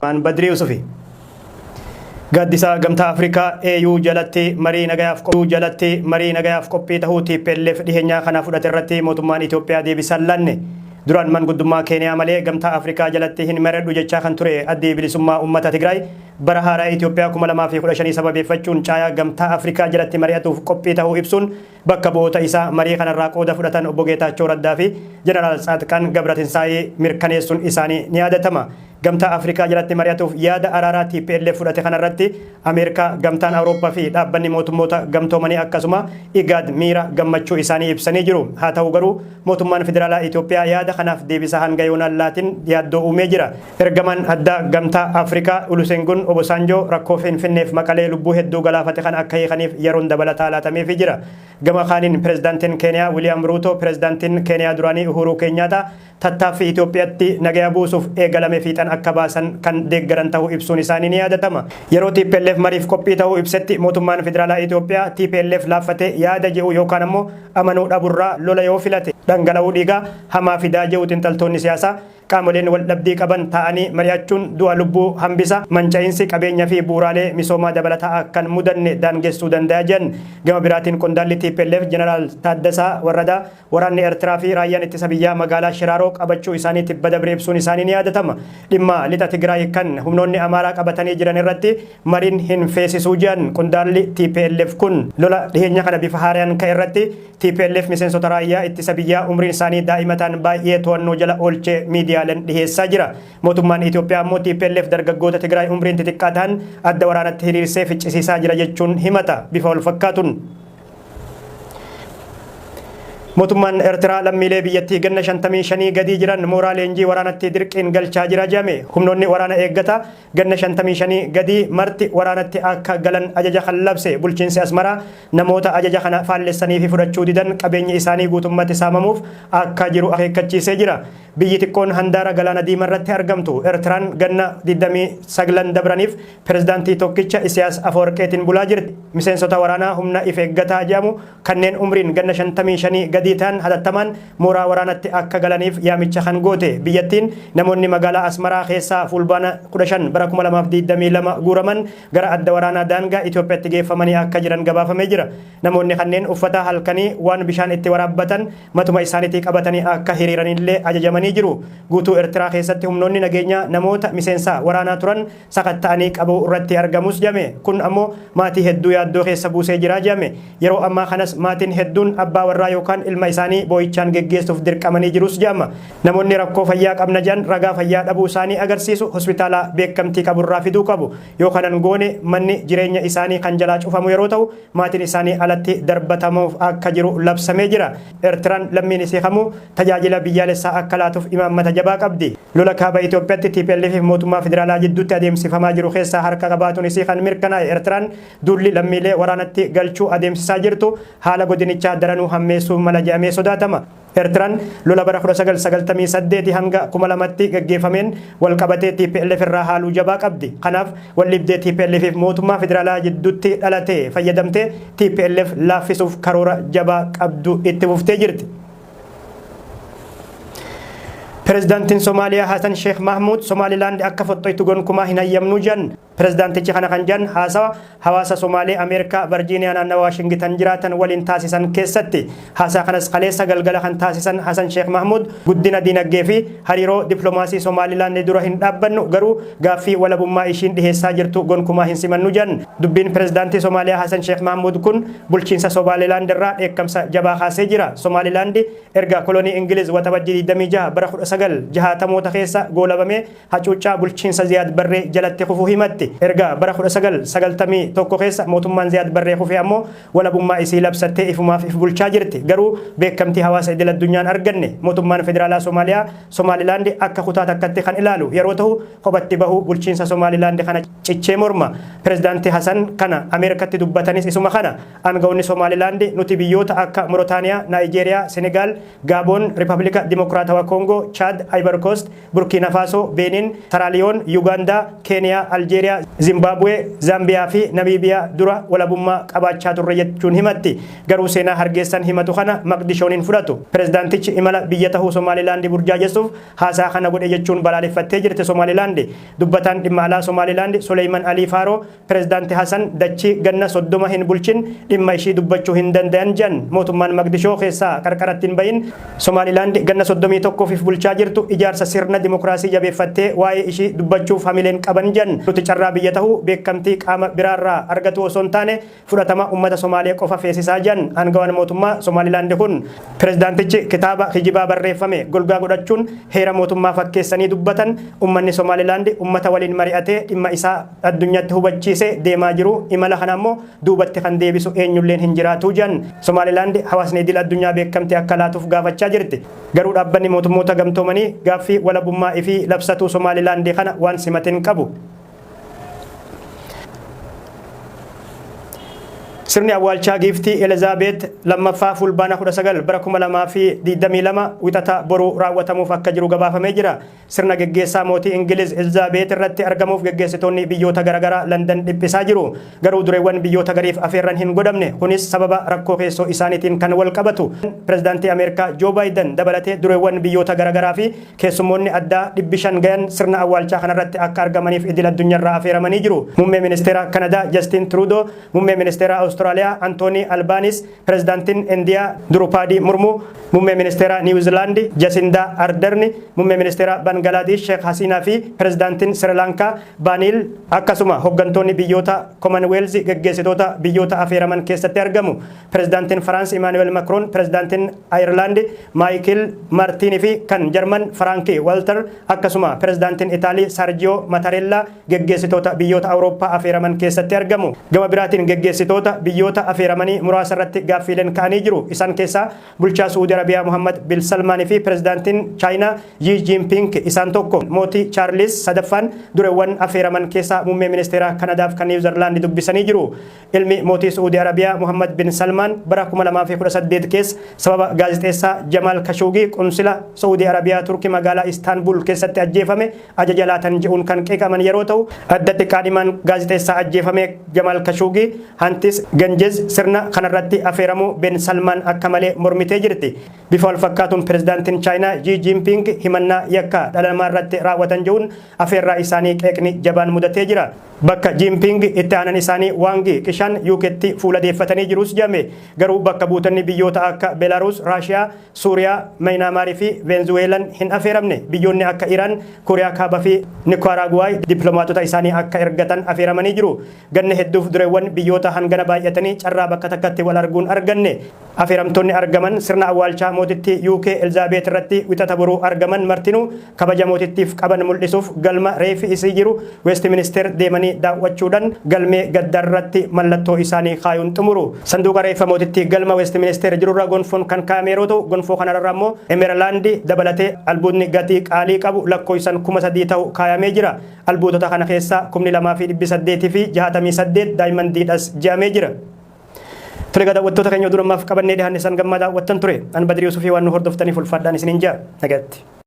Man Badri Yusufi Gaddisa Gamtaa Afrikaa AU jalatti marii nagayaaf qophii tahuutii PLF dhiheenyaa kana fudhate irratti mootummaan Itoophiyaa deebisan lanne. Duraan manguddummaa Keeniyaa malee Gamtaa Afrikaa jalatti hin maradhu jechaa kan ture addi bilisummaa uummata Tigraay bara haaraa Itoophiyaa 2015 sababeeffachuun caayaa Gamtaa Afrikaa jalatti mari'atuuf qophii tahuu ibsuun bakka bu'oota isaa marii kanarraa qooda fudhatan obbo Geetaachoo Raddaa fi Jeneraal Tsaadiqaan Gabratinsaayee mirkaneessuun isaanii ni yaadatama. Gamtaa Afrikaa jalatti mari'atuuf yaada araaraa TPLF fudhate kanarratti Ameerikaa, Gamtaan Awurooppaa fi dhaabbanni mootummoota gamtoomanii akkasuma IGAD miira gammachuu isaanii ibsanii jiru. Haa ta'u garuu mootummaan federaalaa Itoophiyaa yaada kanaaf deebisa hanga yoonaan laatiin yaaddoo uumee jira. Ergamaan addaa Gamtaa Afrikaa Olusegun Obasanjoo rakkoo Finfinneef Maqalee lubbuu hedduu galaafate kan akka hiikaniif yeroon dabalataa laatameefii jira. Gama kaaniin pirezidaantiin Keeniyaa William Ruto, pirezidaantiin Keeniyaa duraanii Uhuru Kenyatta tattaaffii Itoophiyaatti nagaya buusuuf eegalame fiixan akka baasan kan deeggaran tahuu ibsuun isaanii ni yaadatama. Yeroo TPLF mariif qophii tahuu ibsetti mootummaan federaalaa Itoophiyaa TPLF laaffate yaada jedhu yookaan ammoo amanuu dhaburraa lola yoo filate dhangala'uu dhiigaa hamaa fidaa jedhu xiinxaltoonni siyaasaa qaamoleen wal dhabdii qaban ta'anii mari'achuun du'a lubbuu hambisa manca'iinsi qabeenya fi bu'uuraalee misoomaa dabalataa akkan mudanne daangessuu danda'a jedhan. Gama biraatiin qondaalli TPLF Jeneraal Taaddasaa Warradaa waraanni Eertiraa fi raayyaan ittisa biyyaa magaalaa Shiraaroo qabachuu isaanii tibba dabre ibsuun isaanii ni yaadatama. Dhimma lixa Tigraay kan humnoonni Amaaraa qabatanii jiran irratti mariin hin feesisuu jedhan qondaalli TPLF kun lola dhiheenya kana bifa haaraan ka'e irratti TPLF miseensota raayyaa ittisa biyyaa umriin isaanii daa'imataan baay'ee to'annoo jala oolchee miidiyaaleen dhiheessaa jira. Mootummaan Itoophiyaa immoo TPLF dargaggoota Tigraay umriin xixiqqaa ta'an adda waraanatti hiriirsee ficcisiisaa jira jechuun himata bifa wal fakkaatuun. Mootummaan Eertiraa lammiilee biyyattii ganna 55 gadii jiran mooraa leenjii waraanatti dirqiin galchaa jira jedhame. Humnoonni waraana eeggata ganna 55 gadii marti waraanatti akka galan ajaja kan labse bulchiinsi Asmaraa namoota ajaja kana faallessanii fi fudhachuu didan qabeenyi isaanii guutummaatti saamamuuf akka jiru akeekkachiisee jira. Biyyi xiqqoon handaara galaana diimaa irratti argamtu Eertiraan ganna 29 dabraniif pirezidaantii tokkicha Isiyaas Afeworqiitiin bulaa jirti. Miseensota waraanaa humna if eeggataa jedhamu kanneen umriin ganna 55 gadii ta'an hatattamaan mooraa waraanatti akka galaniif yaamicha kan goote. Biyyattiin namoonni magaalaa Asmaraa keessaa fulbaana 15 bara 2022 guuraman gara adda waraanaa daangaa Itoophiyaatti geeffamanii akka jiran gabaafamee jira. Namoonni kanneen uffata halkanii waan bishaan itti waraabbatan matuma isaaniitii qabatanii akka hiriiranillee ajajamanii jiru. Guutuu Eertiraa keessatti humnoonni nageenyaa namoota miseensa waraanaa turan sakatta'anii qabuu irratti argamus jedhame. Kun ammoo maatii hedduu yaaddoo keessa buusee jira jedhame. Yeroo ammaa kanas maatiin hedduun abbaa warraa yookaan ilma isaanii boo'ichaan geggeessuuf dirqamanii jirus jedhama. Namoonni rakkoo fayyaa qabna jedhan ragaa fayyaa dhabuu isaanii agarsiisu hospitaala beekamtii qaburraa fiduu qabu. Yoo kanan goone manni jireenya isaanii kan jalaa cufamu yeroo ta'u maatiin isaanii alatti darbatamuuf akka jiru labsamee jira. Eertiraan lammiin isii kamuu tajaajila biyyaalessaa akka laatuuf imaammata jabaa qabdi. Lola kaaba Itoophiyaatti TPLF fi mootummaa federaalaa jidduutti adeemsifamaa jiru keessaa harka qabaatuun isii kan mirkanaa'e Eertiraan duulli lammiilee waraanatti galchuu adeemsisaa jirtu haala godinichaa daranuu hammeessuu mala jedhamee sodaatama. Eertiraan lola bara 1998 hanga 2000tti gaggeeffameen wal qabatee TPLF irraa haaluu jabaa qabdi. Kanaaf waldhibdee TPLF fi mootummaa federaalaa jidduutti dhalatee fayyadamtee TPLF laaffisuuf karoora jabaa qabdu itti fuftee jirti. Pirezidaantiin Somaaliyaa Hasan Sheekh Mahmud Somalilaand akka fottoytu gonkumaa hin hayyamnu jedhan. Pirezidaantichi kana kan jedhan haasawa hawaasa Somaalee Ameerikaa Virgiiniyaa naannawaa Waashingitan jiraatan waliin taasisan keessatti. Haasaa kanas kaleessa galgala kan taasisan Hasan Sheekh Mahmud guddina dinagdee fi hariiroo dippiloomaasii Somalilaand dura hin dhaabbannu garuu gaaffii walabummaa ishiin dhiheessaa jirtu gonkumaa hin simannu jedhan. Dubbiin pirezidaantii Somaaliyaa Hasan Sheekh Mahmud kun bulchiinsa Somalilaand irraa dheekkamsa jabaa kaasee jira. Somalilaand erga kolonii Ingiliz waxabajjii 26 bara 1960moota keessa goolabamee hacuuccaa bulchiinsa Ziyaad Barree jalatti kufuu himatti. Erga bara 1991 keessa mootummaan Ziyaad Barree kufee ammoo walabummaa isii labsattee ifumaaf if bulchaa jirti. Garuu beekamtii hawaasa idil addunyaan arganne. Mootummaan federaalaa Somaaliyaa Somalilaand akka kutaa takkatti kan ilaalu yeroo ta'u qophatti bahuu bulchiinsa Somalilaand kana cichee morma. Pirezidaantii Hasan kana Ameerikatti dubbatanis isuma kana. Aangawoonni Somalilaand nuti biyyoota akka Mooritaaniyaa, Naayijeeriyaa, Senegaal, Gaaboon, Riippaabilika Dimokiraatawaa Koongoo, Chaad Chad, Ivory Coast, Burkina Faso, Benin, Sierra Leone, Uganda, Kenya, Algeria, Zimbabwe, Zambia fi Namibia dura walabummaa qabaachaa turre jechuun himatti. Garuu seenaa hargeessan himatu kana Maqdishoon hin fudhatu. Pirezidaantichi imala biyya tahuu Somaalilaand burjaajessuuf haasaa kana godhe jechuun balaaleffattee jirti Somaalilaand. Dubbataan dhimma alaa Somaalilaand Suleyman Ali Faaroo pirezidaanti Hasan dachii ganna 30 hin bulchin dhimma ishii dubbachuu hin danda'an jan mootummaan Maqdishoo keessaa qarqaratti hin bahin Somaalilaand ganna 31 bulchaa jirtu ijaarsa sirna dimokiraasii jabeeffattee waa'ee ishii dubbachuuf hamileen qaban jan nuti carraa biyya tahuu beekamtii qaama biraarraa argatu osoo hin taane fudhatama ummata Somaalee qofa feesisaa jan aangawaan mootummaa Somaalilaand kun pirezidaantichi kitaaba hijibaa barreeffame golgaa godhachuun heera mootummaa fakkeessanii dubbatan ummanni Somaalilaand ummata waliin mari'atee dhimma isaa addunyaatti hubachiisee deemaa jiru imala kana ammoo duubatti kan deebisu eenyulleen hin jiraatu jan Somaalilaand hawaasni idil addunyaa beekamtii akka laatuuf gaafachaa jirti. Garuu dhaabbanni mootummoota gamtoomanii gaaffii walabummaa fi labsatuu Somaalilaand kana waan simateen qabu. Sirni awwaalchaa giiftii Elizaabeet lammaffaa fulbaana 19 bara 2022 wixata boruu raawwatamuuf akka jiru gabaafamee jira. Sirna geggeessaa mootii Ingiliz Elizaabeet irratti argamuuf geggeessitoonni biyyoota garaagaraa London dhiphisaa jiru. Garuu dureewwan biyyoota gariif afeerran hin godhamne. Kunis sababa rakkoo keessoo isaaniitiin kan wal qabatu. Pirezidaantii Ameerikaa Joo Baayiden dabalatee dureewwan biyyoota garaagaraa fi keessummoonni addaa 500 gahan sirna awwaalchaa kanarratti akka argamaniif idil addunyaarraa afeeramanii jiru. Muummee ministeera Kanadaa Justin Trudeau, muummee ministeera Australia Anthony Albanese, Presidentin India Drupadi Murmu, muummee ministeera New Zealand Jacinda Ardern, muummee ministeera Bangladesh Sheikh Hasina fi Presidentin Sri Lanka Banil akkasuma hooggantoonni biyyoota Commonwealth geggeessitoota biyyoota afeeraman keessatti argamu. Presidentin France Emmanuel Macron, Presidentin Ireland Michael Martin fi kan German Frank Walter akkasuma Presidentin Italy Sergio Mattarella geggeessitoota biyyoota Awurooppaa afeeraman keessatti argamu. Gama biraatiin geggeessitoota biyyoota afeeramanii muraasa irratti gaaffiileen ka'anii jiru. Isaan keessaa bulchaa Saudi Arabiyaa Muhammad bin Salmaan fi Presidentin China Xi Jinping isaan tokko. Mootii Charles sadaffaan dureewwan afeeraman keessaa muummee ministeera Kanadaaf kan New Zealand dubbisanii jiru. Ilmi mootii Saudi Arabiyaa Muhammad bin Salmaan bara 2018 keessa sababa gaazexeessaa Jamal Khashoggi qunsila Saudi Arabiyaa Turkii magaalaa Istanbul keessatti ajjeefame ajaja laatan jedhuun kan qeeqaman yeroo ta'u addatti qaadhimaan gaazexeessaa ajjeefame Jamal Khashoggi hantis Ganjez sirna kanarratti afeeramu bin Salmaan akka malee mormitee jirti. Bifa wal fakkaatuun pirezidaantiin China Xi Jinping himannaa yakka dhala namaa irratti raawwatan jedhuun afeerraa isaanii qeeqni jabaan mudatee jira. Bakka Jinping itti aanan isaanii Wangi Qishan yuuketti fuula deeffatanii jirus jedhame. Garuu bakka buutonni biyyoota akka Belarus, Raashiyaa, Suuriyaa, Maayinaamaarii fi Venezuelaan hin afeeramne. Biyyoonni akka Iraan, Kooriyaa Kaabaa fi Nikaraaguwaay dippiloomaatota isaanii akka ergatan afeeramanii jiru. Ganna hedduuf dureewwan biyyoota hangana baay'atanii carraa bakka takkatti wal arguun arganne. Afeeramtoonni argaman sirna awwaalchaa mootittii UK Elizaabeet irratti wixata boruu argaman martinuu kabaja mootittiif qaban mul'isuuf galma reefi isii jiru Westministeer deemanii daawwachuudhaan galmee gaddaarratti mallattoo isaanii kaayuun xumuru. Sanduuqa reeffa mootittii galma Westministeer jirurra gonfoon kan kaa'ame yeroo ta'u gonfoo kanarra immoo Emeralaandi dabalatee albuudni gatii qaalii qabu lakkoofsan 3,000 ta'u kaayamee jira. Albuudota kana keessaa 2,868 fi 68 daayimandiidhas jedhamee jira. Tole daawwattoota keenya duramaaf qabannee dhiyaanne san gammadaa daawwattan ture. An Badri Yuusufii waan nu hordoftaniif ulfaadhaan isiniin jaa nagaatti.